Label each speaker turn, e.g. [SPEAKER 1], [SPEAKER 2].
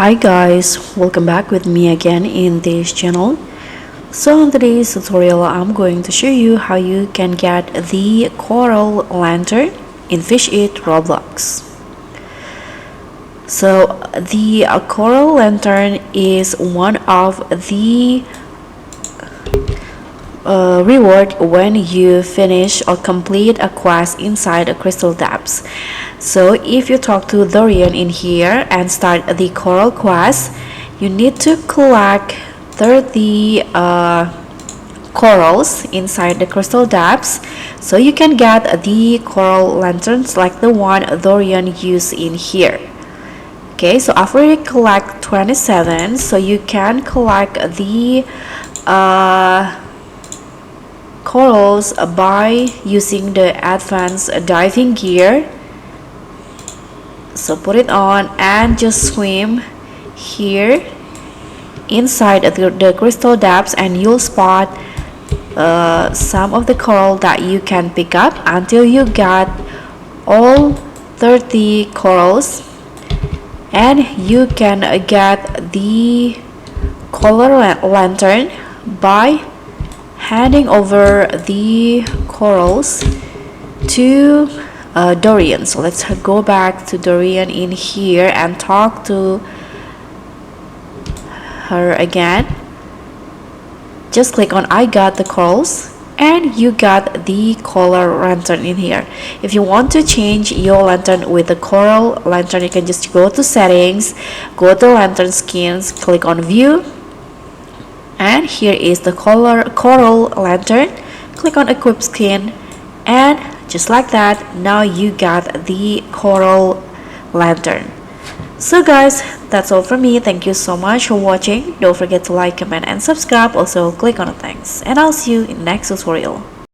[SPEAKER 1] Hi guys, welcome back with me again in this channel. So in today's tutorial I'm going to show you how you can get the coral lantern in Fish It Roblox. So the coral lantern is one of the reward when you finish or complete a quest inside a crystal depths. So if you talk to Dorian in here and start the coral quest, you need to collect 30 corals inside the crystal depths so you can get the coral lanterns like the one Dorian used in here. Okay, so after you collect 27, so you can collect the corals by using the advanced diving gear. So put it on and just swim here inside the crystal depths and you'll spot some of the coral that you can pick up until you got all 30 corals, and you can get the coral lantern by handing over the corals to Dorian. So let's go back to Dorian in here and talk to her again. Just click on I got the corals and you got the coral lantern in here. If you want to change your lantern with the coral lantern, you can just go to settings, go to lantern skins, click on view, and here is the coral lantern. Click on equip skin, and just like that, now you got the coral lantern. So guys, that's all from me. Thank you so much for watching. Don't forget to like, comment and subscribe. Also click on the thanks, and I'll see you in the next tutorial.